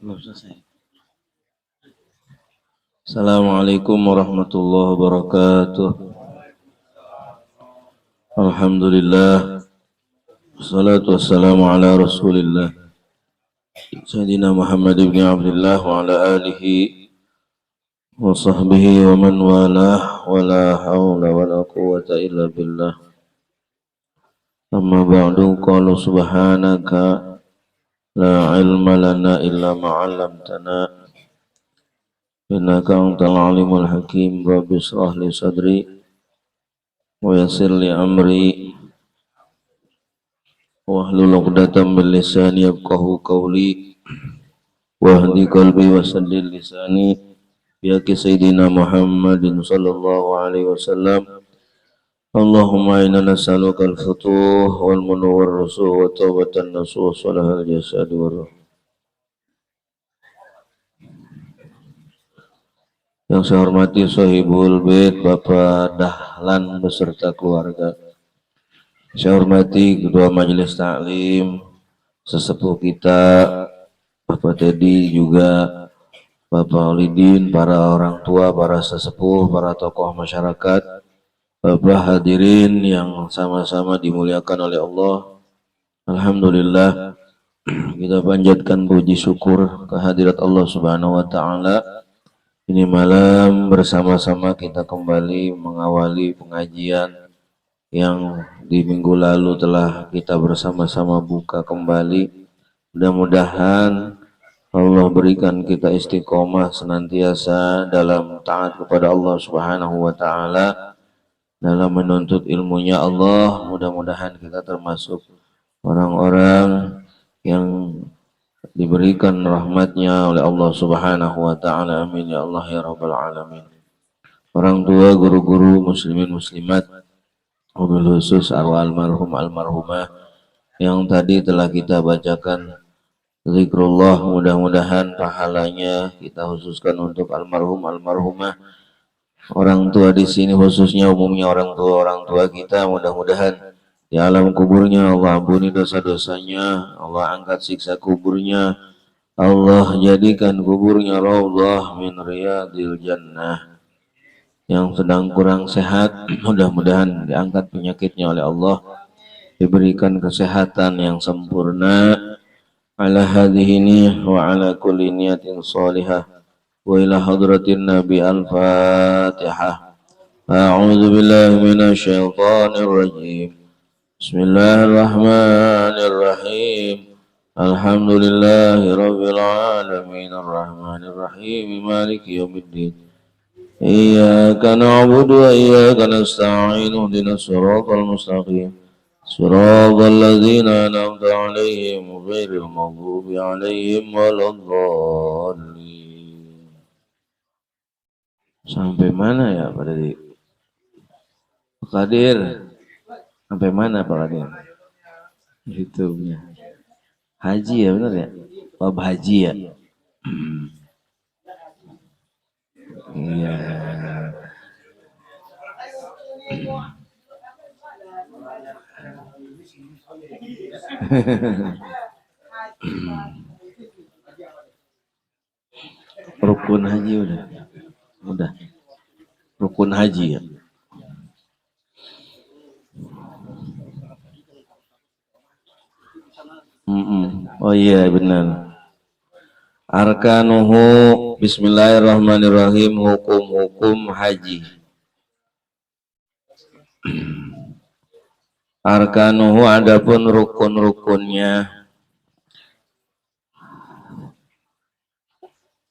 Belum selesai. Assalamualaikum warahmatullahi wabarakatuh. Alhamdulillah. Wassalatu wassalamu ala rasulillah. Sayyidina Muhammad ibn Abdullah wa ala alihi wa sahbihi wa man walah wa la hawla wa la quwwata illa billah. Amma ba'du qala subhanaka la ilma lana illa ma'allamtana innaka antal alimul hakim. Rabbi shrah li sadri wa yassir li amri wahlul 'uqdatam min lisani yafqahu qawli wahdi qalbi wa saddid lisani ya sayyidina Muhammadin sallallahu alaihi wasallam. Allahumma inna nas'aluka al-futuh wal munawwar rusuh wa tawbatan nasuh salahal jasadi wa ruh. Yang saya hormati Sohibul Bait Bapak Dahlan beserta keluarga. Saya hormati Ketua Majelis Taklim, sesepuh kita, Bapak Teddy, juga Bapak Olidin, para orang tua, para sesepuh, para tokoh masyarakat, Bapak hadirin yang sama-sama dimuliakan oleh Allah. Alhamdulillah, kita panjatkan puji syukur kehadirat Allah Subhanahu wa Ta'ala. Ini malam bersama-sama kita kembali mengawali pengajian yang di minggu lalu telah kita bersama-sama buka kembali. Mudah-mudahan Allah berikan kita istiqomah senantiasa dalam taat kepada Allah Subhanahu wa Ta'ala, dalam menuntut ilmunya Allah. Mudah-mudahan kita termasuk orang-orang yang diberikan rahmatnya oleh Allah Subhanahu wa Ta'ala. Amin ya Allah ya Rabbal Alamin. Orang tua, guru-guru, muslimin muslimat, wabil khusus arwah almarhum almarhumah yang tadi telah kita bacakan zikrullah, mudah-mudahan pahalanya kita khususkan untuk almarhum almarhumah. Orang tua di sini khususnya umumnya orang tua kita, mudah-mudahan di alam kuburnya Allah ampuni dosa-dosanya, Allah angkat siksa kuburnya, Allah jadikan kuburnya raudhah min riyadil jannah. Yang sedang kurang sehat, mudah-mudahan diangkat penyakitnya oleh Allah, diberikan kesehatan yang sempurna. Ala hadhihi wa ala kulli niyatin salihah wa ila hadratin nabi al-fatihah. A'udzu billahi minasyaitonir rajim. Bismillahirrahmanirrahim. Alhamdulillahi rabbil alamin arrahmanir rahim maliki yaumiddin. Iyyaka na'budu wa iyyaka nasta'in ihdinas siratal mustaqim. Siratal ladzina an'amta 'alaihim ghairil maghdubi 'alaihim waladdallin. Sampai mana ya Pak Dedi? Pak Kadir, sampai mana Pak Kadir? YouTube-nya. Haji ya, benar ya? Bab haji ya? Iya. Rukun haji udah. Rukun haji ya. Oh iya benar. Arkanuhu, bismillahirrahmanirrahim, hukum-hukum haji. Arkanuhu, adapun rukun-rukunnya.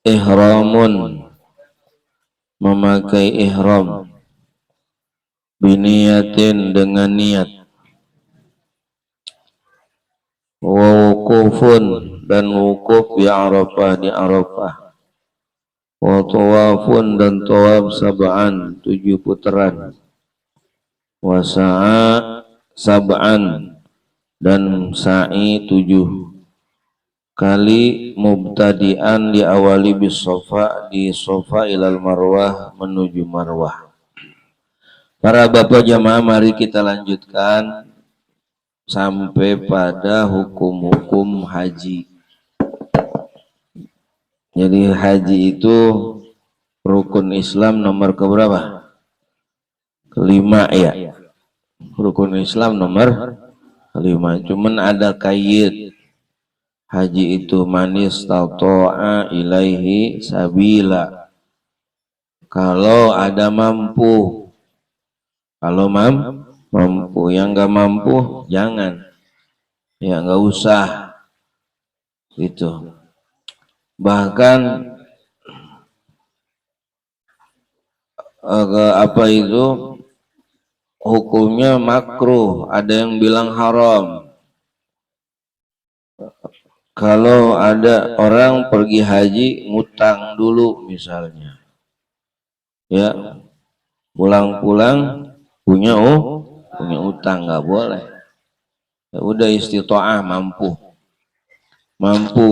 Ihramun, memakai ihram. Biniyatin, dengan niat. Wukufun, dan wukuf di Arafah. Wa tawafun, dan tawaf sab'an, 7 putaran. Wa sa'a sab'an, dan sa'i 7 kali. Mubtadi'an, diawali bis sofa, di sofa ilal marwah, menuju marwah. Para bapak jamaah, mari kita lanjutkan sampai pada hukum-hukum haji. Jadi haji itu rukun Islam nomor keberapa? Kelima ya. Rukun Islam nomor kelima. Cuman ada kait. Haji itu manis tauto'a ilaihi sabila. Kalau ada mampu. Kalau mampu, yang nggak mampu jangan. Ya nggak usah. Itu. Bahkan apa itu hukumnya makruh, ada yang bilang haram. Kalau ada orang pergi haji ngutang dulu misalnya, ya pulang-pulang punya utang, nggak boleh. Ya udah istitoah, mampu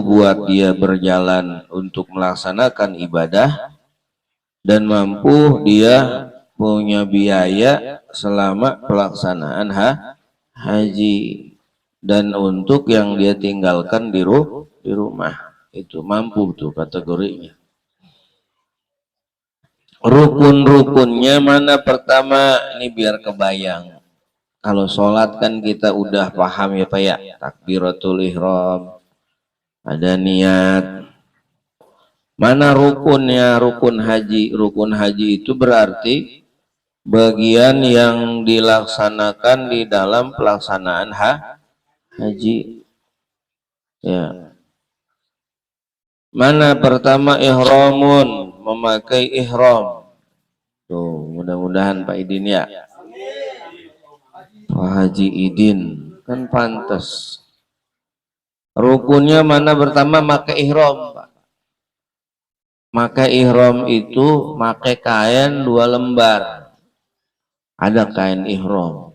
buat dia berjalan untuk melaksanakan ibadah, dan mampu dia punya biaya selama pelaksanaan haji. Dan untuk yang dia tinggalkan di rumah, itu mampu tuh kategorinya. Rukun-rukunnya mana pertama? Ini biar kebayang. Kalau sholat kan kita udah paham ya Pak ya, takbiratul ihram, ada niat. Mana rukunnya? Rukun haji. Rukun haji itu berarti bagian yang dilaksanakan di dalam pelaksanaan haji. Ya. Mana pertama? Ihramun, memakai ihram. Tuh, mudah-mudahan Pak Idin ya. Pak Haji Idin kan pantas. Rukunnya mana pertama? Pakai ihram, Pak. Pakai ihram itu pakai kain 2 lembar. Ada kain ihram.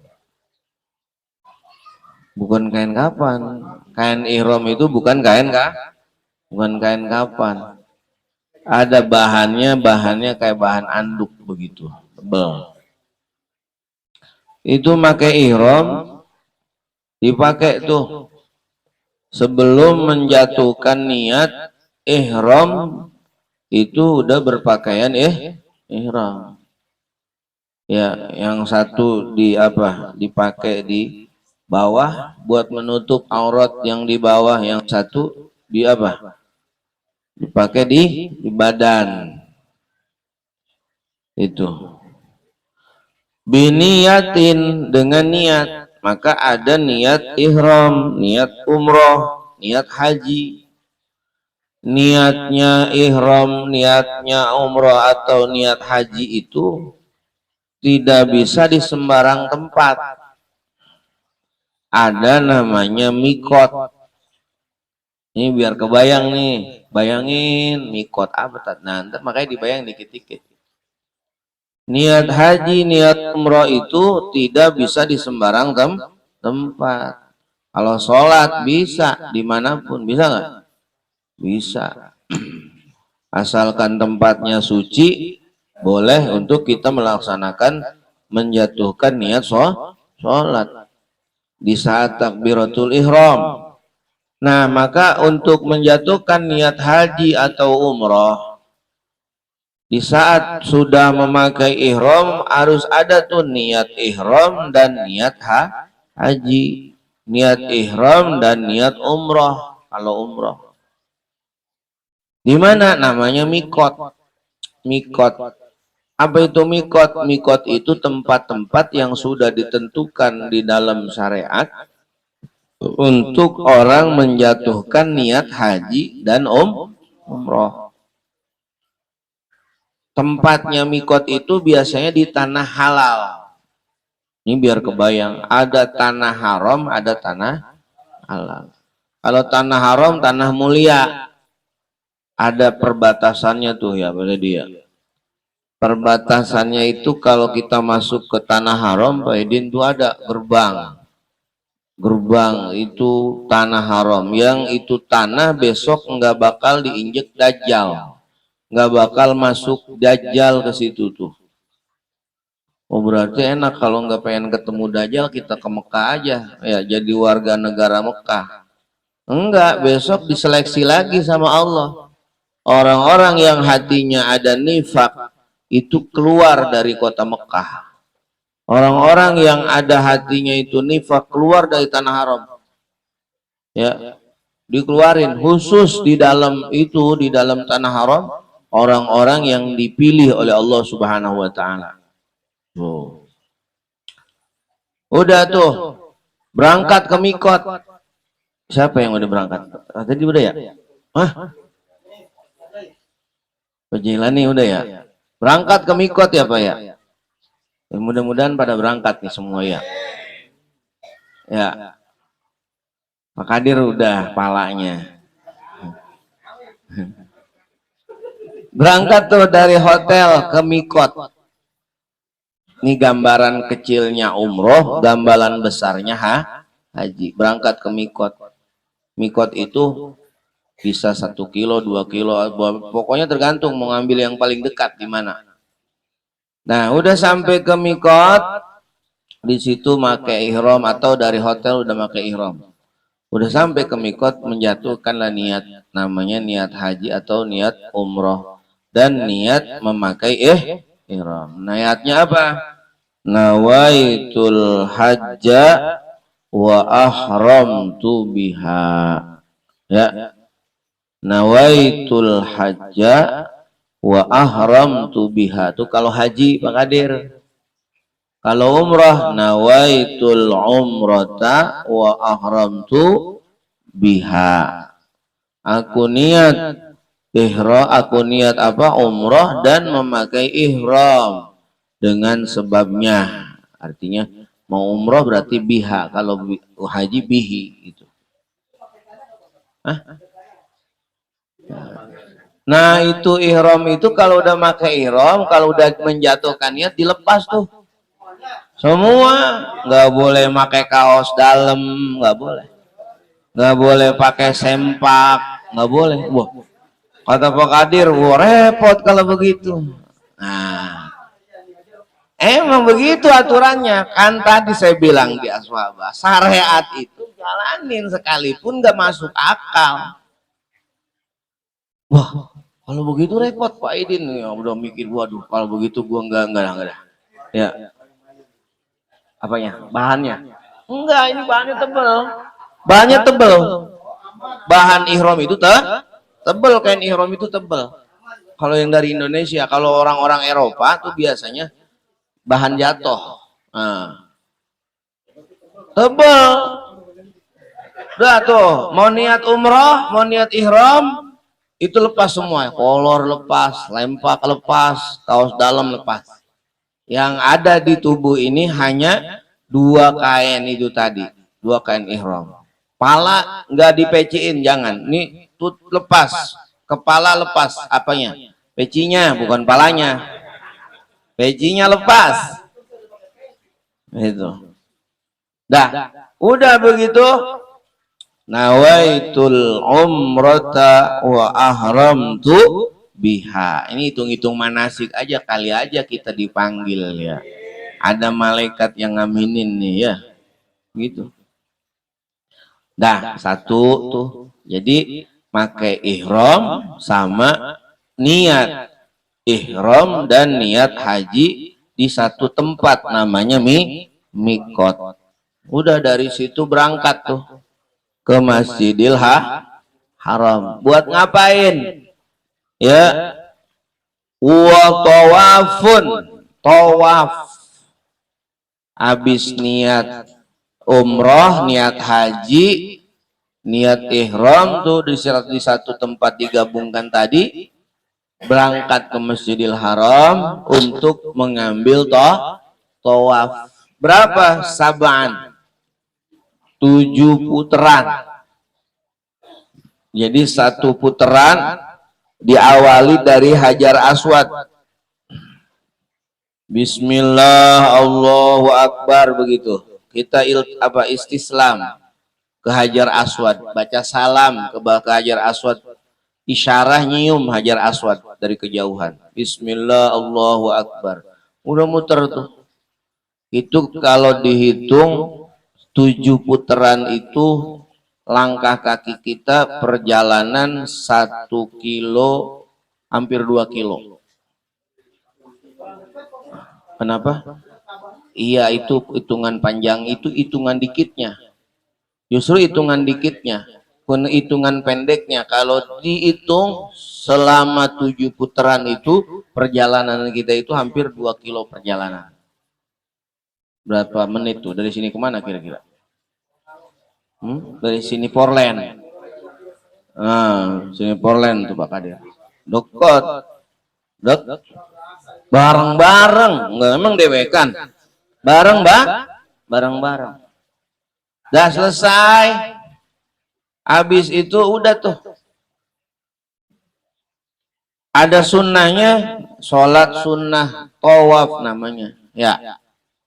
Bukan kain kapan. Kain ihram itu bukan kain bukan kain kapan. Ada bahannya kayak bahan anduk begitu, tebal. Itu pakai ihram, dipakai tuh sebelum menjatuhkan niat ihram, itu udah berpakaian ihram. Ya, yang satu dipakai di bawah buat menutup aurat yang di bawah, yang satu dipakai di badan. Itu biniyatin, dengan niat. Maka ada niat ihram, niat umroh, niat haji. Niatnya ihram, niatnya umroh atau niat haji itu tidak bisa di sembarang tempat. Ada namanya mikot. Ini biar kebayang nih, bayangin mikot apa? Nah, makanya dibayang dikit-dikit. Niat haji, niat umroh itu tidak bisa di sembarang tempat. Kalau sholat bisa dimanapun, bisa nggak? Bisa. Asalkan tempatnya suci, boleh untuk kita melaksanakan menjatuhkan niat sholat di saat takbiratul ihram. Nah, maka untuk menjatuhkan niat haji atau umroh, di saat sudah memakai ihram harus ada tuh niat ihram dan niat haji, niat ihram dan niat umroh. Kalau umroh, di mana namanya mikot? Mikot. Apa itu mikot? Mikot itu tempat-tempat yang sudah ditentukan di dalam syariat untuk orang menjatuhkan niat haji dan umroh. Tempatnya mikot itu biasanya di tanah halal. Ini biar kebayang, ada tanah haram, ada tanah halal. Kalau tanah haram, tanah mulia, ada perbatasannya tuh ya, pada dia. Perbatasannya itu kalau kita masuk ke tanah haram, Pak Edin, itu ada gerbang. Gerbang itu tanah haram, yang itu tanah besok nggak bakal diinjek dajjal, nggak bakal masuk dajjal ke situ tuh. Oh berarti enak, kalau nggak pengen ketemu dajjal kita ke Mekah aja, ya jadi warga negara Mekah. Enggak, besok diseleksi lagi sama Allah. Orang-orang yang hatinya ada nifak itu keluar dari kota Mekah. Orang-orang yang ada hatinya itu nifak keluar dari tanah haram. Ya, dikeluarin khusus di dalam itu, di dalam tanah haram, orang-orang yang dipilih oleh Allah Subhanahu wa taala. Oh. Udah tuh berangkat ke mikot. Siapa yang udah berangkat? Tadi udah ya? Hah? Pejilani udah ya? Berangkat ke mikot ya Pak ya? Ya, mudah-mudahan pada berangkat nih semua ya. Ya. Pak Kadir udah palanya. Berangkat tuh dari hotel ke mikot. Ini gambaran kecilnya umroh, gambaran besarnya haji. Berangkat ke mikot. Mikot itu bisa 1 kilo, 2 kilo, pokoknya tergantung mau ngambil yang paling dekat di mana. Nah, udah sampai ke mikot, di situ pakai ihram atau dari hotel udah pakai ihram. Udah sampai ke mikot, menjatuhkanlah niat, namanya niat haji atau niat umroh dan niat memakai ihram. Niatnya apa? Nawaitul hajja wa ahramtu biha. Ya. Nawaitul hajja wa ahramtu biha. Itu kalau haji Pak Kadir. Kalau umrah, nawaitul umrata wa ahramtu biha. Aku niat ihram, aku niat apa? Umrah dan memakai ihram dengan sebabnya. Artinya mau umrah berarti biha, kalau haji bihi gitu. Hah? Nah itu ihram itu kalau udah pakai ihram, kalau udah menjatuhkan niat dilepas tuh semua. Nggak boleh pakai kaos dalam, nggak boleh. Nggak boleh pakai sempak, nggak boleh. Wah, kata Pak Kadir, wah repot kalau begitu. Nah, emang begitu aturannya. Kan tadi saya bilang di Aswabah, syariat itu jalanin sekalipun nggak masuk akal. Wah, kalau begitu repot Pak Idin, ya udah mikir, waduh, kalau begitu gua enggak. Ya, apanya? Bahannya? Enggak, ini bahannya tebel. Bahannya tebel. Bahan ihram itu tebel, kain ihram itu tebel. Kalau yang dari Indonesia, kalau orang-orang Eropa tuh biasanya bahan jatuh. Nah, tebel. Udah tuh, mau niat umroh, mau niat ihram, itu lepas semua. Kolor lepas, lempak lepas, kaos dalam lepas. Yang ada di tubuh ini hanya 2 kain itu tadi, 2 kain ihram. Pala nggak dipeciin, jangan. Ini tuh lepas, kepala lepas, apanya? Pecinya, bukan palanya. Pecinya lepas. Itu. Dah, udah begitu. Nawaitul umrata wa ahramtu biha. Ini hitung-hitung manasik aja, kali aja kita dipanggil ya. Ada malaikat yang ngaminin nih ya. Gitu. Dah, satu tuh. Jadi pakai ihram sama niat ihram dan niat haji di satu tempat, namanya mikot. Udah dari situ berangkat tuh ke Masjidil Haram. Buat ngapain? Ya, wa tawafun, tawaf. Habis niat umroh, niat haji, niat ihram tuh di satu tempat digabungkan tadi, berangkat ke Masjidil Haram untuk mengambil tawaf. Berapa? Sab'an. 7 putaran. Jadi satu putaran diawali dari Hajar Aswad. Bismillah, Allahu Akbar, begitu. Kita istislam ke Hajar Aswad, baca salam ke Hajar Aswad, isyarah nyium Hajar Aswad dari kejauhan. Bismillah, Allahu Akbar. Udah muter tuh. Itu kalau dihitung 7 putaran itu langkah kaki kita perjalanan 1 kilo, hampir 2 kilo. Kenapa? Iya, itu hitungan panjang, itu hitungan dikitnya. Justru hitungan dikitnya, pun hitungan pendeknya. Kalau dihitung selama 7 putaran itu, perjalanan kita itu hampir 2 kilo perjalanan. Berapa menit tuh? Dari sini kemana kira-kira? Dari sini Portland. Sini Portland tuh Pak Kadir. Dekat. Bareng-bareng. Enggak, emang dewekan. Bareng-bareng. Dah selesai. Habis itu udah tuh. Ada sunnahnya, sholat sunnah tawaf namanya. Ya.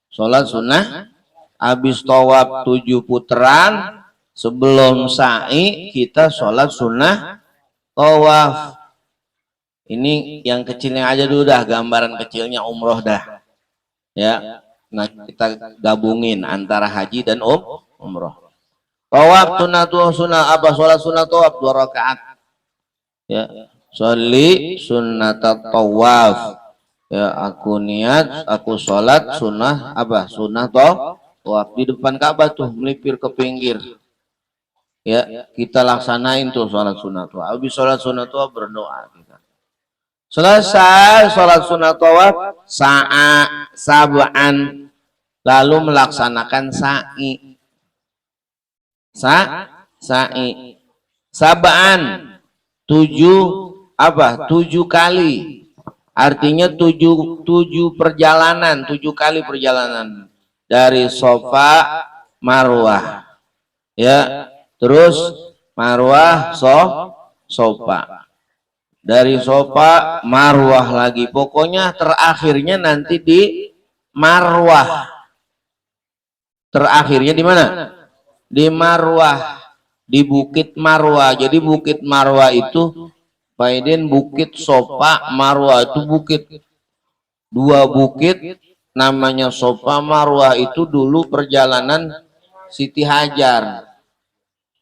Sholat sunnah. Habis tawaf 7 putaran. Sebelum sa'i kita sholat sunnah tawaf. Ini yang kecilnya aja dulu dah, gambaran kecilnya umroh dah. Ya. Nah, kita gabungin antara haji dan umroh. Tawaf sunnah apa? Sholat sunnah tawaf 2 rakaat. Ya. Sholli sunnat tawaf. Ya, aku niat, aku sholat sunnah apa? Sunnah tawaf di depan Ka'bah tuh, melipir ke pinggir. Ya, kita laksanain tuh sholat sunnah tawaf. Habis sholat sunnah tawaf berdoa kita. Selesai sholat sunnah tawaf, sab'an, lalu melaksanakan sa'i. Sa'i. Sab'an, 7 apa? 7 kali. Artinya 7 perjalanan, 7 kali perjalanan dari Safa Marwah. Ya. Terus Marwah Safa. Dari Safa Marwah lagi. Pokoknya terakhirnya nanti di Marwah. Terakhirnya di mana? Di Marwah. Di Bukit Marwah. Jadi Bukit Marwah itu Pak Aidin, Bukit Safa Marwah itu bukit. 2 bukit namanya Safa Marwah itu dulu perjalanan Siti Hajar.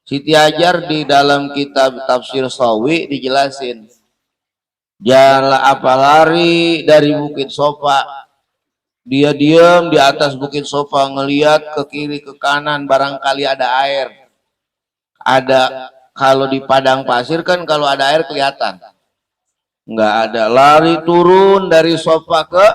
Siti Hajar di dalam kitab Tafsir Sawi dijelasin. Jalan apa lari dari Bukit Safa. Dia diam di atas Bukit Safa ngelihat ke kiri ke kanan barangkali ada air. Ada, kalau di padang pasir kan kalau ada air kelihatan. Enggak ada. Lari turun dari Safa ke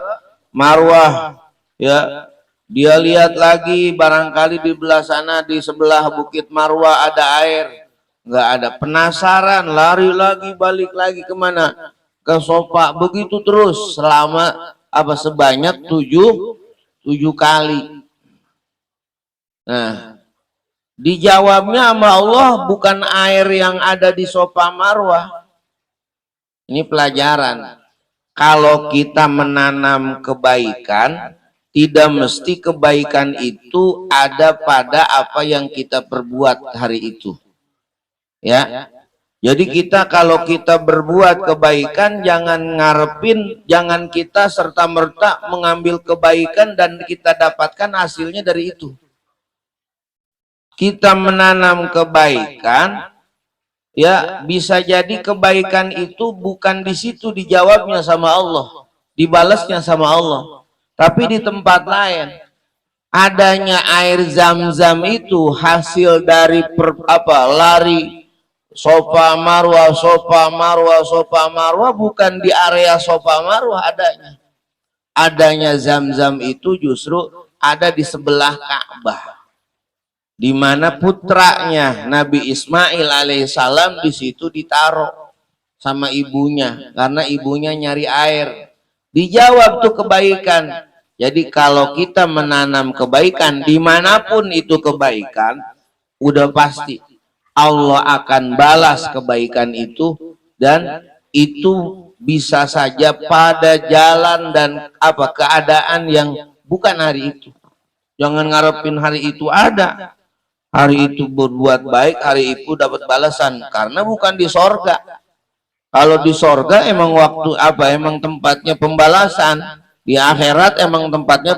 Marwah. Ya. Dia lihat lagi barangkali di belah sana di sebelah Bukit Marwah ada air. Enggak ada. Penasaran, lari lagi, balik lagi kemana? Ke Safa. Begitu terus selama apa sebanyak 7 kali. Nah, dijawabnya sama Allah bukan air yang ada di Safa Marwah. Ini pelajaran. Kalau kita menanam kebaikan, tidak mesti kebaikan itu ada pada apa yang kita perbuat hari itu. Ya. Jadi kita kalau kita berbuat kebaikan jangan ngarepin, jangan kita serta-merta mengambil kebaikan dan kita dapatkan hasilnya dari itu. Kita menanam kebaikan, ya bisa jadi kebaikan itu bukan di situ dijawabnya sama Allah, dibalasnya sama Allah, tapi di tempat lain. Adanya air Zam-Zam itu hasil dari lari Safa Marwah, Safa Marwah, Safa Marwah, bukan di area Safa Marwah adanya. Adanya Zam-Zam itu justru ada di sebelah Ka'bah, di mana putranya Nabi Ismail alaihissalam di situ ditaruh sama ibunya karena ibunya nyari air. Dijawab tuh kebaikan. Jadi kalau kita menanam kebaikan dimanapun itu kebaikan, udah pasti Allah akan balas kebaikan itu, dan itu bisa saja pada jalan dan apa keadaan yang bukan hari itu. Jangan ngarepin hari itu ada. Hari itu berbuat baik, hari itu dapat balasan, karena bukan di sorga. Kalau di sorga emang waktu apa? Emang tempatnya pembalasan. Di akhirat emang tempatnya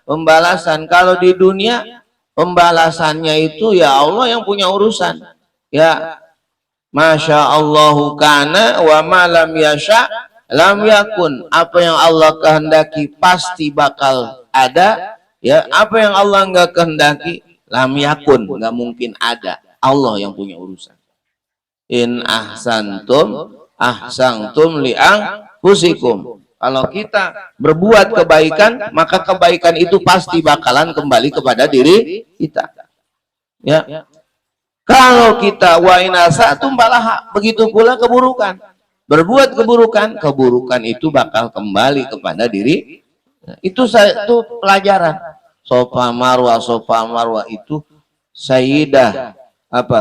pembalasan. Kalau di dunia Pembalasannya itu ya Allah yang punya urusan. Ya, Masya Allahu kana wa ma lam yasha lam yakun. Apa yang Allah kehendaki pasti bakal ada. Ya, apa yang Allah nggak kehendaki lam yakun, nggak mungkin ada. Allah yang punya urusan. In ahsantum ahsantum li anfusikum. Kalau kita berbuat kebaikan, maka kebaikan itu pasti bakalan kembali kepada diri kita. Ya. Kalau kita wa inasatum balaha, begitu pula keburukan. Berbuat keburukan, keburukan itu bakal kembali kepada diri. Itu pelajaran. Sofa Marwah itu Sayyidah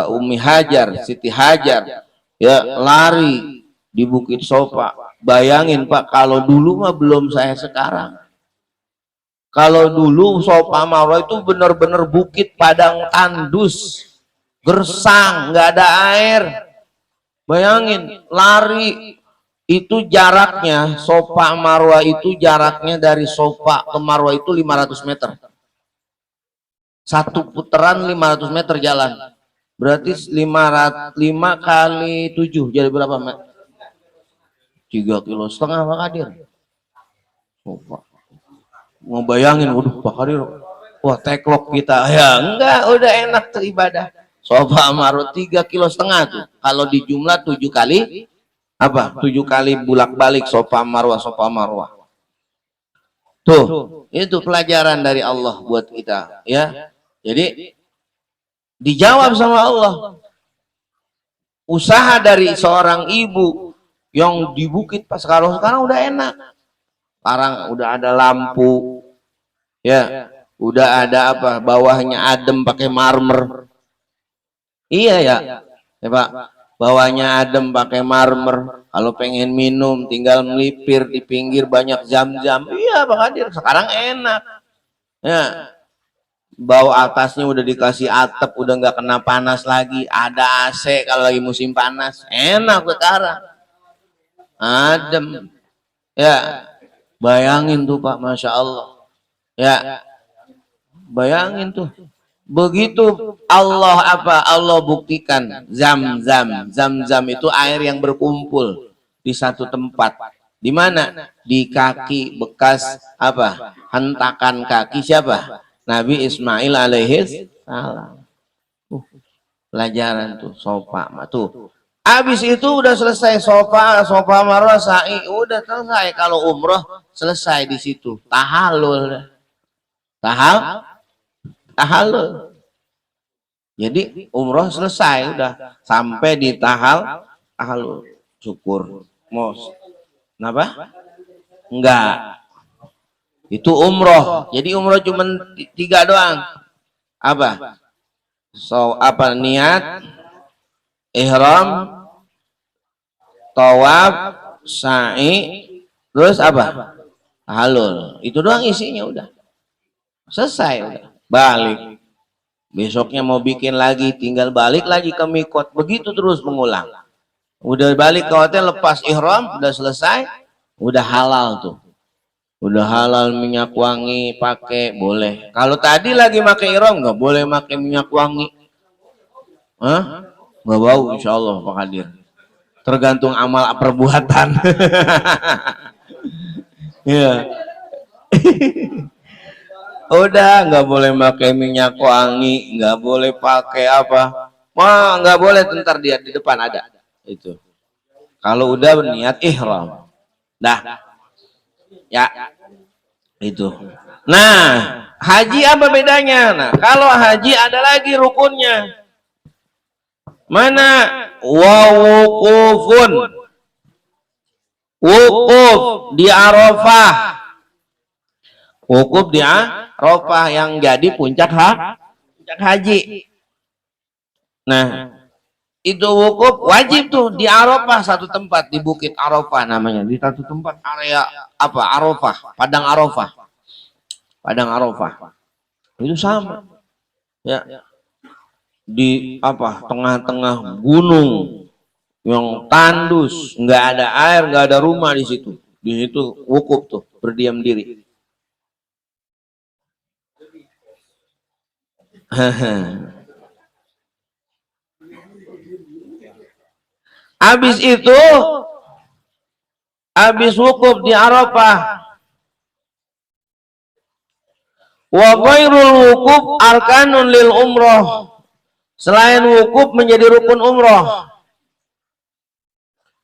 Ummi Hajar, Siti Hajar, ya lari di Bukit Sofa. Bayangin Pak, kalau dulu mah belum saya sekarang. Kalau dulu Sofa Marwah itu benar-benar bukit padang tandus, gersang, nggak ada air. Bayangin, lari itu jaraknya, Sofa Marwah itu jaraknya dari Sofa ke Marwah itu 500 meter. Satu putaran 500 meter jalan. Berarti 5 kali 7 jadi berapa, Mak? 3,5 kilo Pak Kadir. Mau bayangin, waduh Pak Kadir, wah teklok kita. Ya enggak, udah enak tuh ibadah. Sofa Marwah 3,5 kilo tuh. Kalau di jumlah 7 kali 7 kali bulak-balik Sofa Marwah. Tuh, itu pelajaran dari Allah buat kita, ya. Jadi dijawab sama Allah. Usaha dari seorang ibu yang di bukit pas sekarang udah enak. Sekarang udah ada lampu, ya, udah ada bawahnya adem pakai marmer. Iya ya, ya Pak, bawahnya adem pakai marmer. Kalau pengen minum tinggal melipir di pinggir banyak jam-jam. Iya Pak Hadir, sekarang enak. Ya, bawah atasnya udah dikasih atap, udah nggak kena panas lagi. Ada AC kalau lagi musim panas, enak sekarang. Adem, ya. Bayangin tuh Pak, Masya Allah. Ya, bayangin tuh. Begitu Allah Allah buktikan zam-zam itu air yang berkumpul di satu tempat. Di mana? Di kaki bekas hentakan kaki siapa? Nabi Ismail alaihi salam. Pelajaran tuh Sofa tuh. Habis itu udah selesai Sofa Marwah sa'i, udah selesai. Kalau umroh selesai di situ. Tahallul. Tahallul. Jadi umroh selesai udah sampai di tahallul. Syukur. Mos. Kenapa? Enggak. Itu umroh. Jadi umroh cuma 3 doang. Niat, ihram, tawaf, sa'i, terus halul. Itu doang isinya udah. Selesai udah. Balik. Besoknya mau bikin lagi, tinggal balik lagi ke mikot. Begitu terus mengulang. Udah balik ke hotel, lepas ihram, udah selesai, udah halal tuh. Udah halal minyak wangi pakai, boleh. Kalau tadi lagi pakai ihram nggak boleh pakai minyak wangi. Nggak bau insya Allah Pak Hadir. Tergantung amal perbuatan. Ya. Udah nggak boleh pakai minyak wangi, nggak boleh pakai nggak boleh, tentar dia di depan ada itu. Kalau udah berniat ihram, dah, ya itu. Nah, haji apa bedanya? Nah, kalau haji ada lagi rukunnya. Mana? Wukuf di Arafah. Wukuf di Arafah yang jadi puncak haji. Nah, itu wukuf wajib tuh di Arafah, satu tempat di Bukit Arafah namanya, di satu tempat area Arafah, padang Arafah. Itu sama. Ya. Di tengah-tengah gunung yang tandus, nggak ada air, nggak ada rumah di situ. Di situ wukuf tuh, berdiam diri. Habis itu, habis wukuf di Arafah. Wa ghairul wukuf arkanun lil umroh. Selain wukuf menjadi rukun umroh.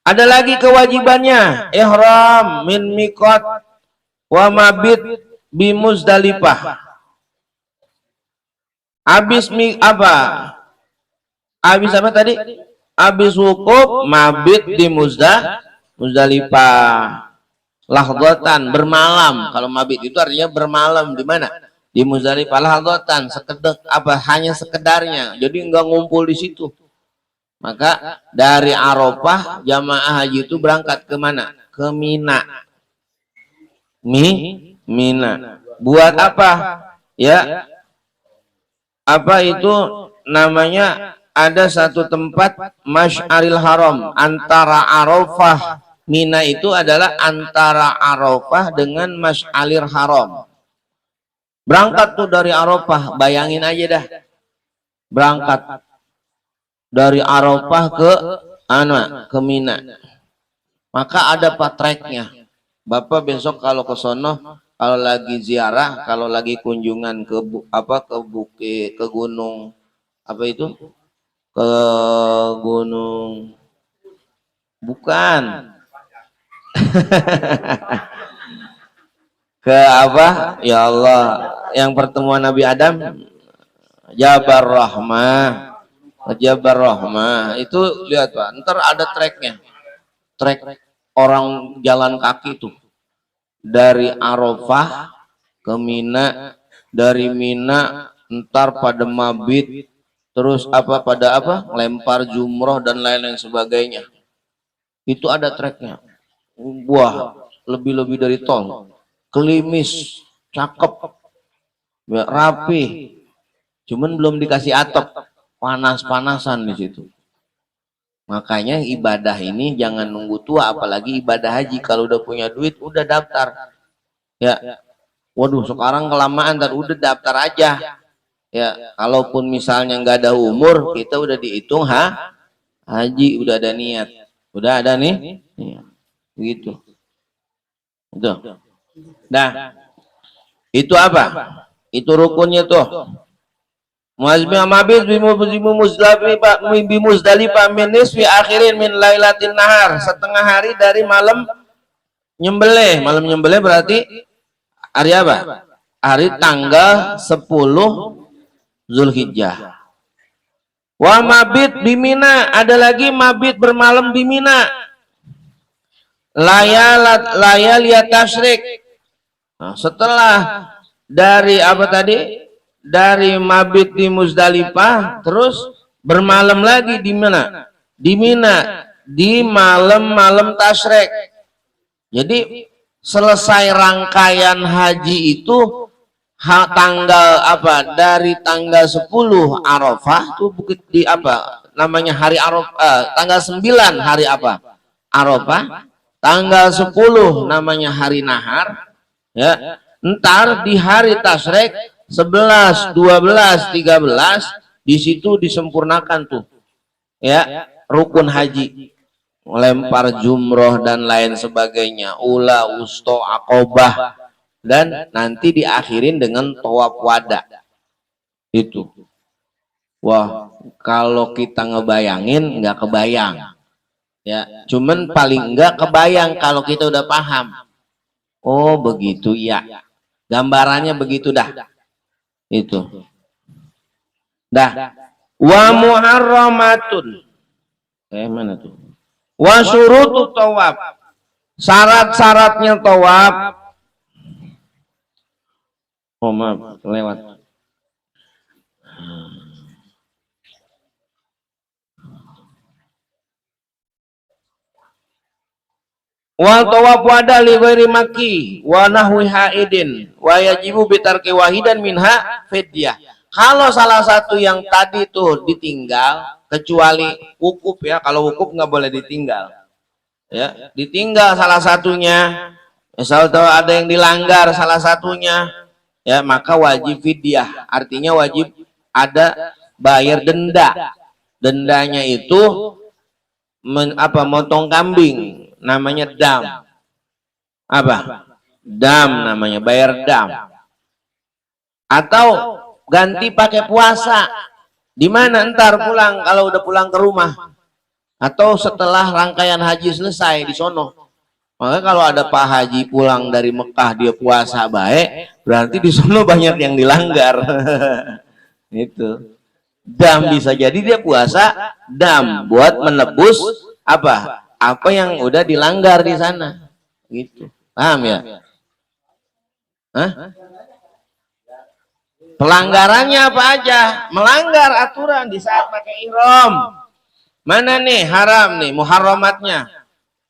Ada lagi kewajibannya, ihram min miqat wa mabit bi Muzdalifah. Habis apa? Habis apa tadi? Habis wukuf mabit di Muzdalifah. Lahdatan, bermalam. Kalau mabit itu artinya bermalam di mana? Di Muzdalifah. Lahdatan, sekedar apa? Hanya sekedarnya. Jadi enggak ngumpul di situ. Maka dari Arafah jamaah haji itu berangkat ke mana? Ke Mina. Mina. Buat apa? Ya. Apa itu namanya? Ada satu tempat Masy'aril Haram antara Arafah. Mina itu adalah antara Arafah dengan Masy'aril Haram. Berangkat tuh dari Arafah, bayangin aja dah. Berangkat dari Arafah ke Mina. Maka ada patriknya. Bapak besok kalau ke sono, kalau lagi ziarah, kalau lagi kunjungan ke bukit, ke gunung apa itu? Ke gunung bukan. Ke apa? Ya Allah, yang pertemuan Nabi Adam, Jabal Rahmah. Jabal Rahmah itu lihat Pak, ntar ada treknya, trek orang jalan kaki tuh dari Arafah ke Mina, dari Mina ntar pada mabit, terus apa pada apa lempar jumroh dan lain-lain sebagainya. Itu ada treknya. Wah, lebih-lebih dari tol, klimis, cakep, ya, rapi. Cuman belum dikasih atap, panas-panasan di situ. Makanya ibadah ini jangan nunggu tua, apalagi ibadah haji. Kalau udah punya duit, udah daftar. Ya, waduh, sekarang kelamaan, dan udah daftar aja. Ya, kalaupun misalnya nggak ada umur, kita udah dihitung haji, udah ada niat, udah ada nih, begitu. Itu. Nah, itu apa? Itu rukunnya tuh. Mabit bi Muzdalifah min nisfi akhirin min lailatin nahar, setengah hari dari malam nyembelih. Malam nyembelih berarti hari apa? Hari tanggal 10 Zulhijjah. Wa mabit di Mina, ada lagi mabit bermalam di Mina. Layal tasyrik. Nah, setelah dari apa tadi? Dari mabit di Muzdalifah, terus bermalam lagi di mana? Di Mina, di malam-malam tasyrik. Jadi selesai rangkaian haji itu tanggal apa? Dari tanggal 10 Arafah tuh bukit di apa? Namanya hari Arafah, tanggal 9 hari apa? Arafah. Tanggal 10 namanya hari nahar. Ya. Ntar di hari tasyrik 11, 12, 13 di situ disempurnakan tuh ya rukun haji, melempar jumroh dan lain sebagainya, ula, usto, akobah, dan nanti diakhirin dengan tawaf wada. Itu wah, kalau kita ngebayangin nggak kebayang ya, cuman paling nggak kebayang kalau kita udah paham. Oh begitu ya, gambarannya begitu dah. Itu dah. Wa muharramatun, mana tuh? Wa syurutu tawaf, syarat-syaratnya tawaf. Oh maaf, lewat. Wal tawaf wada li ghairi makki wa nahwi haidin wa yajibu bitarki wahidan minha fidyah. Kalau salah satu yang tadi tuh ditinggal, kecuali wukuf ya, kalau wukuf nggak boleh ditinggal. Ya, ditinggal salah satunya, misal tahu ada yang dilanggar salah satunya, ya maka wajib fidyah. Artinya wajib ada bayar denda. Dendanya itu motong kambing, namanya dam. Apa? Dam namanya, bayar dam. Atau ganti pakai puasa. Di mana ntar pulang kalau udah pulang ke rumah? Atau setelah rangkaian haji selesai di sono. Maka kalau ada Pak Haji pulang dari Mekah dia puasa baik, berarti di sono banyak yang dilanggar. Itu. Dam bisa jadi dia puasa dam buat menebus apa yang udah dilanggar di sana. Gitu. Paham ya? Hah? Pelanggarannya apa aja? Melanggar aturan di saat pakai ihram. Mana nih haram nih, muharramatnya?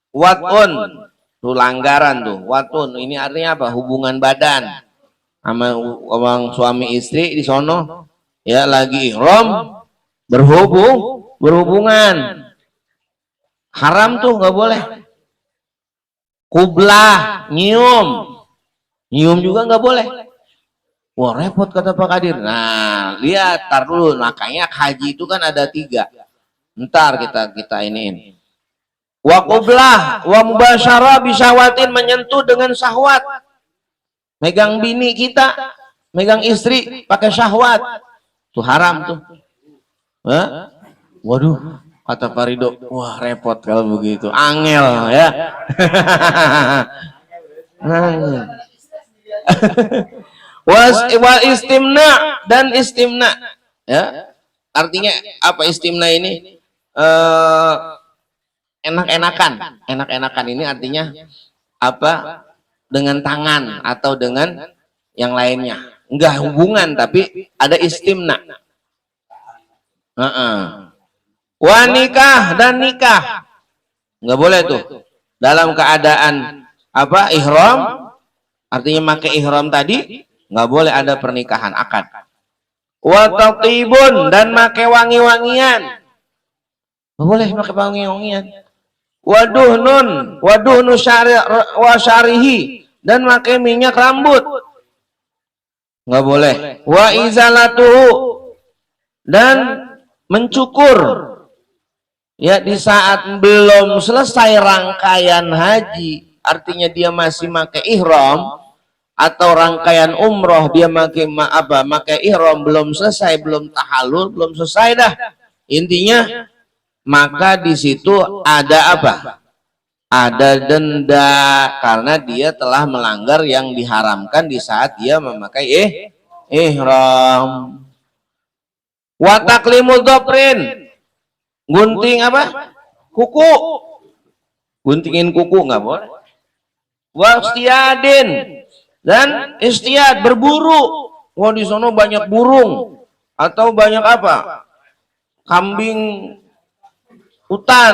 Watun, tuh langgaran tuh. Watun, ini artinya apa? Hubungan badan sama orang suami istri di sono, ya lagi ihram berhubungan. Haram tuh nggak boleh. Kublah, nyium juga nggak boleh. Wah repot kata Pak Kadir. Nah lihat, tar dulu. Makanya haji itu kan ada 3. Ntar kita iniin. Wa qublah wa mubasyarah bisawatin, menyentuh dengan syahwat. Megang bini kita, megang istri pakai syahwat. Tuh haram tuh. Hah? Waduh, kata Pak Ridho, wah repot kalau begitu. Angel ya. Wa istimna, dan istimna. Ya. Artinya apa istimna ini? Enak-enakan ini artinya apa, dengan tangan atau dengan yang lainnya, enggak hubungan tapi ada istimna. Nikah dan nikah nggak boleh tuh dalam keadaan ihram, artinya pakai ihram tadi nggak boleh ada pernikahan akad. Wa tatibun, dan pakai wangi-wangian nggak boleh pakai wangi-wangian. Waduhnu syarihi, dan pakai minyak rambut nggak boleh. Wa izalatuhu, dan mencukur ya di saat belum selesai rangkaian haji, artinya dia masih pakai ihram, atau rangkaian umroh dia pakai ihram belum selesai, belum tahallul, belum selesai dah intinya, maka di situ ada ada denda karena dia telah melanggar yang diharamkan di saat dia memakai ihram. Wa taklimul dhofrin, gunting kuku, guntingin kuku nggak boleh. Wa istiadin, dan istiad berburu. Wah di sono banyak burung atau banyak kambing hutan,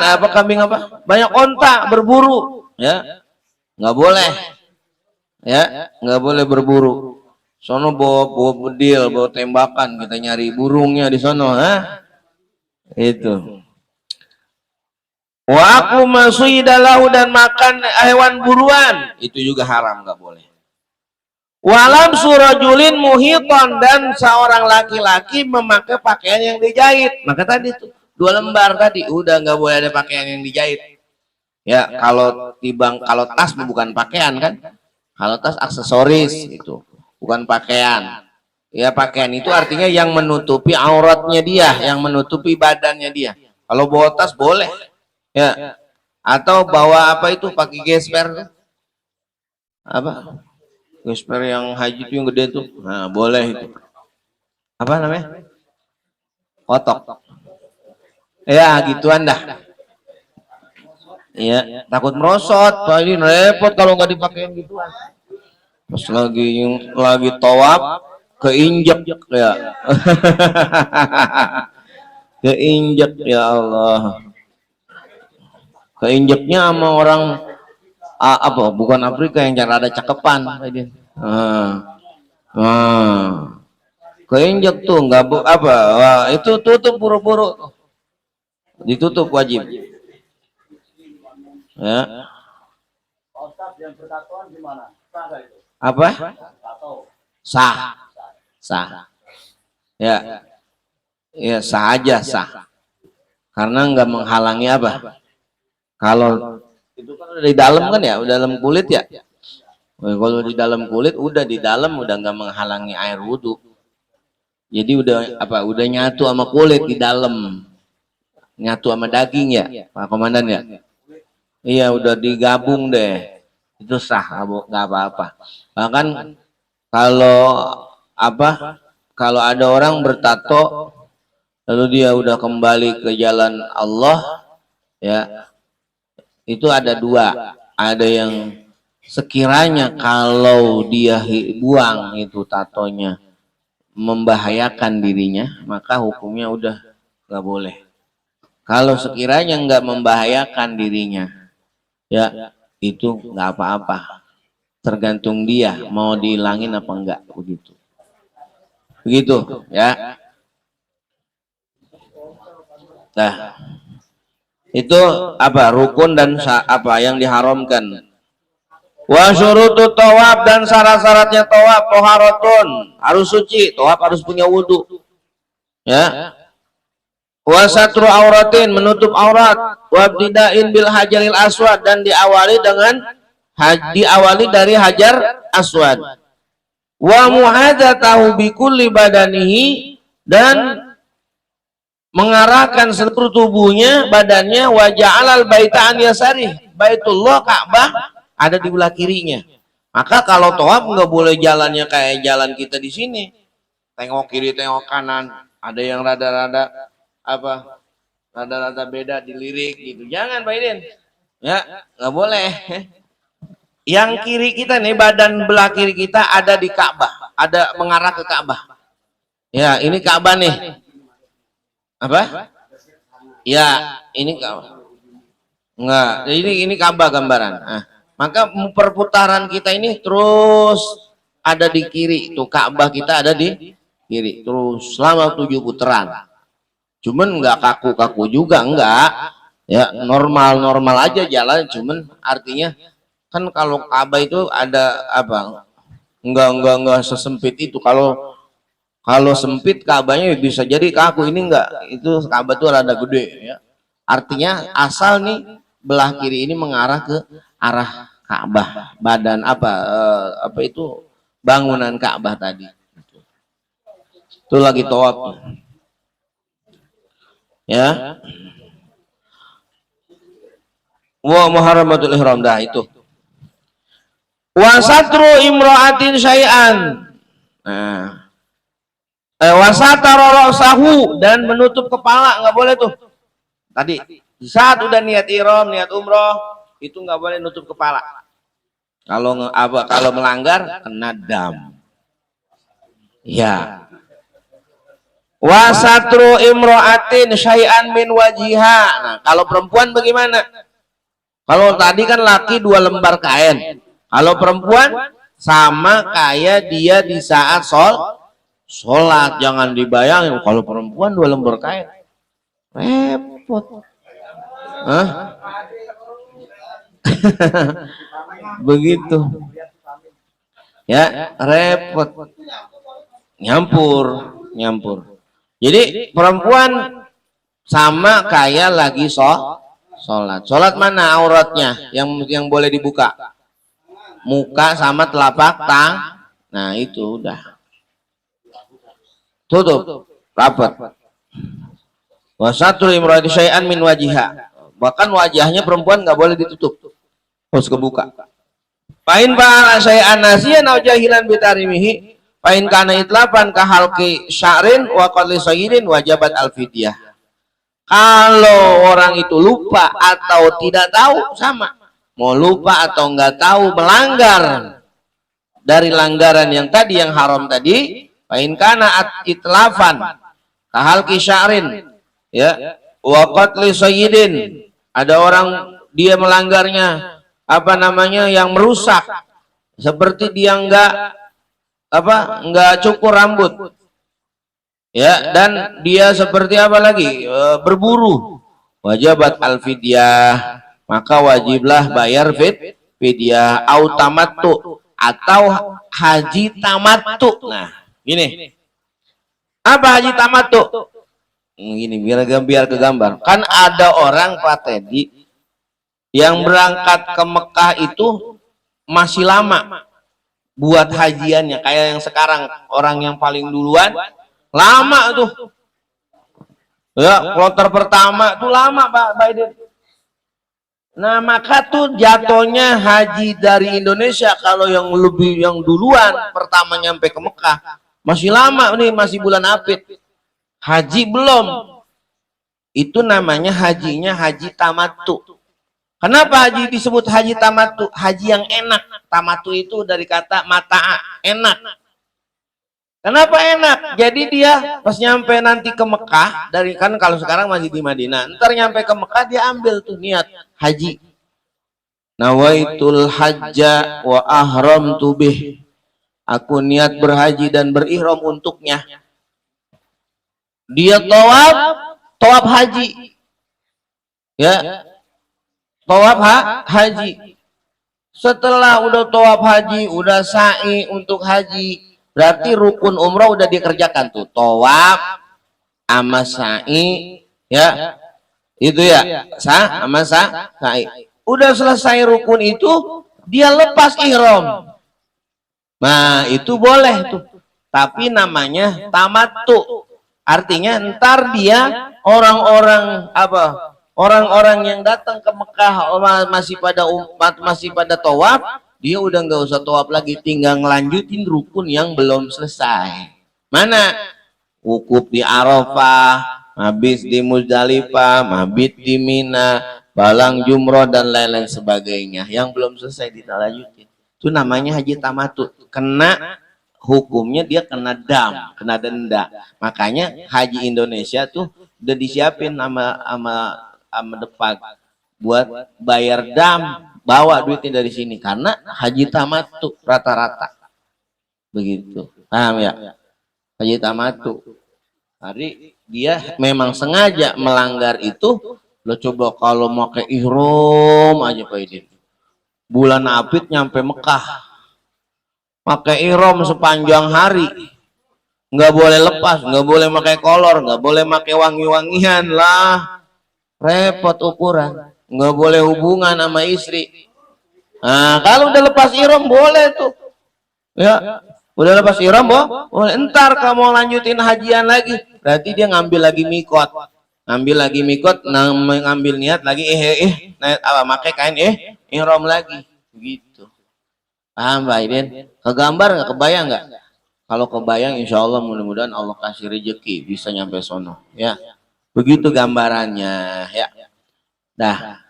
banyak onta berburu, ya nggak boleh, ya nggak boleh berburu. Sono bawa bedil, bawa tembakan, kita nyari burungnya di sono, itu. Wa aku masuidalahu, dan makan hewan buruan itu juga haram, nggak boleh. Walam surajulin muhiton, dan seorang laki-laki memakai pakaian yang dijahit. Maka tadi tuh 2 lembar tadi udah nggak boleh ada pakaian yang dijahit. Ya kalau tas bukan pakaian kan, kalau tas aksesoris itu bukan pakaian. Ya pakaian itu artinya yang menutupi auratnya dia, yang menutupi badannya dia. Kalau bawa tas boleh, ya. Atau bawa pakai gesper, gesper yang haji itu yang gede tuh, nah boleh itu. Apa namanya? Kotok. Ya gituan dah. Iya, takut merosot, ini repot kalau nggak dipakai gituan. Pas lagi tawaf keinjek ya. Keinjek ya Allah. Keinjeknya sama orang bukan Afrika yang cara ada cakepan. Keinjek tuh nggak itu tutup buru-buru, ditutup wajib. Ya. Sah. Ya. ya sah aja sah, karena nggak menghalangi apa. Kalau itu kan udah di dalam kan ya, udah dalam kulit ya. Kalau di dalam kulit udah di dalam udah nggak menghalangi air wudhu. Jadi udah apa? Udah nyatu sama kulit di dalam, nyatu sama daging ya, Pak Komandan ya. Iya udah digabung deh, itu sah, nggak apa-apa. Bahkan kalau apa? Kalau ada orang bertato lalu dia udah kembali ke jalan Allah, ya itu ada dua. Ada yang sekiranya kalau dia buang itu tatonya membahayakan dirinya, maka hukumnya udah nggak boleh. Kalau sekiranya nggak membahayakan dirinya, ya itu nggak apa-apa. Tergantung dia mau dihilangin apa enggak, begitu. Begitu ya. Nah, itu apa rukun dan apa yang diharamkan. Wa syurutu tawaf, dan syarat-syaratnya tawaf, toharatun, harus suci, tawaf harus punya wudhu. Ya. Wa satru auratin, menutup aurat, wa btidain bil hajaril aswad, dan diawali dari hajar aswad. Wa muhadzatahu bi kulli badanihi, dan mengarahkan seluruh tubuhnya, badannya, wa ja'alal baita an yasari, Baitullah Ka'bah ada di belah kirinya. Maka kalau tawaf nggak boleh jalannya kayak jalan kita di sini, tengok kiri tengok kanan, ada yang rada-rada apa, rada-rada beda dilirik gitu. Jangan Pak Idin, ya nggak boleh. Yang kiri kita nih, badan belah kiri kita ada di Ka'bah, ada mengarah ke Ka'bah. Ya ini Ka'bah nih. Apa? Ya ini Ka'bah. Enggak, ini Ka'bah gambaran. Nah, maka perputaran kita ini terus ada di kiri, tuh Ka'bah kita ada di kiri terus selama 7 putaran. Cuman enggak kaku-kaku juga, enggak ya, normal-normal aja jalan. Cuman artinya kan kalau Ka'bah itu ada apa, enggak sesempit itu. Kalau sempit Ka'bahnya bisa jadi kaku, ini enggak, itu Ka'bah itu rada gede ya. Artinya asal nih belah kiri ini mengarah ke arah Ka'bah, badan apa itu bangunan Ka'bah tadi. Itu lagi tawaf. Ya. Wa muharramatul ihram, dah itu. Wa satru imra'atin syai'an. Nah. Wa satara ra'sahu, dan menutup kepala nggak boleh tuh. Tadi saat udah niat ihram, niat umroh, itu nggak boleh nutup kepala. Kalau melanggar kena dam. Ya. Wa satru imra'atin syai'an min wajiha. Nah, kalau perempuan bagaimana? Kalau tadi kan laki 2 lembar kain. Kalau perempuan sama kayak dia di saat sholat. Jangan dibayangin kalau perempuan 2 lembar kain. Repot. Hah? Begitu. Ya, repot. Nyampur. Jadi perempuan sama kayak lagi sholat. Sholat mana auratnya yang boleh dibuka? Muka sama telapak tangan. Nah itu udah. Tutup rapat. Wasatul imra'ati syai'an min wajiha. Bahkan wajahnya perempuan nggak boleh ditutup, harus kebuka. Pain fa'ala syai'an nasiyan aw jahilan bitarimihi, pain kana itlafan ka halqi sya'rin wa qadli sayyidin wajabat al-fidyah. Kalau orang itu lupa atau tidak tahu, sama. Mau lupa atau nggak tahu, melanggar dari langgaran yang tadi, yang haram tadi, pain kana itlafan ka halqi sya'rin, ya, wa qadli sayyidin, ada orang dia melanggarnya apa namanya, yang merusak, seperti dia nggak cukur rambut, ya, dan dia seperti apa lagi, berburu, wajibat al fidyah, maka wajiblah bayar fidyah au tamattu, atau haji tamattu. Nah gini, apa haji tamattu? Gini biar kegambar. Kan ada orang Pak Teddy yang berangkat ke Mekah itu masih lama buat hajiannya, kayak yang sekarang orang yang paling duluan lama tuh ya, kloter pertama tuh lama Pak Biden. Nah maka tuh jatuhnya haji dari Indonesia kalau yang duluan pertama nyampe ke Mekah masih lama nih, masih bulan Apit, haji belum, itu namanya hajinya haji tamattu. Kenapa haji disebut haji tamattu? Haji yang enak. Tamattu itu dari kata mata, enak. Kenapa enak? Jadi dia pas nyampe nanti ke Mekah, dari kan kalau sekarang masih di Madinah, ntar nyampe ke Mekah dia ambil tuh niat haji. Nawaitul hajja wa ahramtu bih. Aku niat berhaji dan berihram untuknya. Dia tawaf haji. Ya, tawaf haji. Setelah udah tawaf haji, udah sa'i untuk haji, berarti rukun umrah udah dikerjakan tuh, tawaf sama sa'i, ya itu ya, sama sa'i. Udah selesai rukun itu, dia lepas ihram. Nah itu boleh tuh, tapi namanya tamattu. Artinya ntar dia orang-orang apa? Orang-orang yang datang ke Mekah masih pada tawaf, dia udah nggak usah tawaf lagi, tinggal ngelanjutin rukun yang belum selesai. Mana? Wukuf di Arafah, habis di Muzdalifah, mabit di Mina, balang jumroh dan lain-lain sebagainya. Yang belum selesai dilanjutin. Itu namanya haji tamattu. Kena hukumnya, dia kena kena denda. Makanya haji Indonesia tuh udah disiapin sama depan buat bayar bawa duitnya dari sini, karena haji tamattu rata-rata begitu, paham ya? Haji tamattu, jadi dia memang sengaja melanggar itu. Lo coba kalau mau ke ihram aja Pak Idin, bulan Apit nyampe Mekah pakai ihram sepanjang hari, nggak boleh lepas, nggak boleh pakai kolor, nggak boleh pakai wangi-wangian lah, repot ukuran, nggak boleh hubungan sama istri. Nah kalau udah lepas ihram boleh tuh ya, udah lepas ihram boleh. Entar kamu lanjutin hajian lagi, berarti dia ngambil lagi mikot, ngambil niat lagi pakai kain ihram lagi gitu. Paham Pak Aiden? Kegambar nggak, kebayang nggak? Kalau kebayang, insya Allah mudah-mudahan Allah kasih rezeki bisa nyampe sono ya. Begitu gambarannya ya. Dah.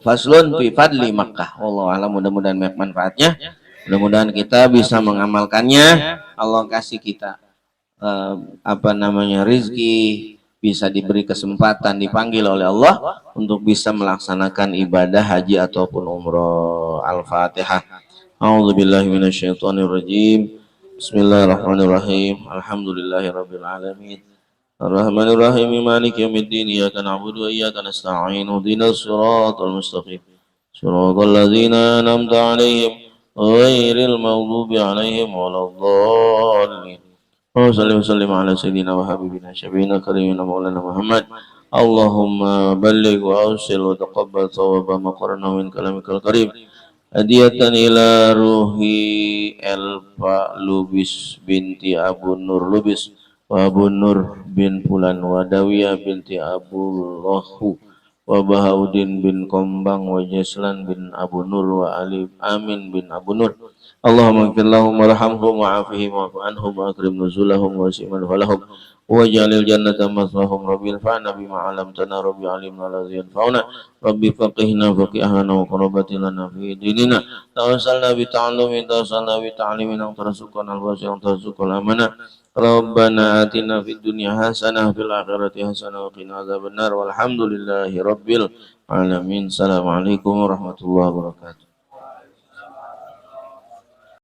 Faslun fi fadli Makkah. Wallahu a'lam, mudah-mudahan banyak manfaatnya. Mudah-mudahan kita bisa mengamalkannya. Allah kasih kita rizki, bisa diberi kesempatan dipanggil oleh Allah untuk bisa melaksanakan ibadah haji ataupun umroh. Al-Fatihah. A'udzubillahi minasyaitonirrajim. Bismillahirrahmanirrahim. Alhamdulillahirabbil alamin. Ar-Rahmanir-Rahim, Maliki yaumiddin, iyyaka na'budu wa iyyaka nasta'in, ihdinas siratal mustaqim, siratal ladzina an'amta 'alaihim ghairil maghdubi 'alaihim waladdallin. Wa salli wa sallim ala sayyidina wa habibina syafiina karimina maulana Muhammad. Allahumma balligh wa awsil wa taqabbal thawaba ma qarana min kalamikal karim. Hadiyatan ila ruhi Elfa Lubis binti Abu Nur Lubis wa Abu Nur bin Fulan wa Dawiyah binti Abu Lahu wa Bahaudin bin Kombang wa Jaslan bin Abu Nur wa Ali Amin bin Abu Nur. Allahumma ighfir lahum warhamhum wa'afihim wa'fu anhum wa akrim nuzulahum wa siman falahum wa jalil jannata maswahum. Rabbil fa'na bima 'allamtana rabbi 'alimna alladhi yanfa'una rabbi faqihna faqihana wa qurbatilana fi dinina tawassalna bi ta'allumi tawassalna bi ta'limin tarzuqana al-wasi' tarzuqal amana. Rabbana atina fid dunya hasanah fil akhirati hasanah wa qina adzabannar walhamdulillahi rabbil alamin. Assalamualaikum warahmatullahi wabarakatuh.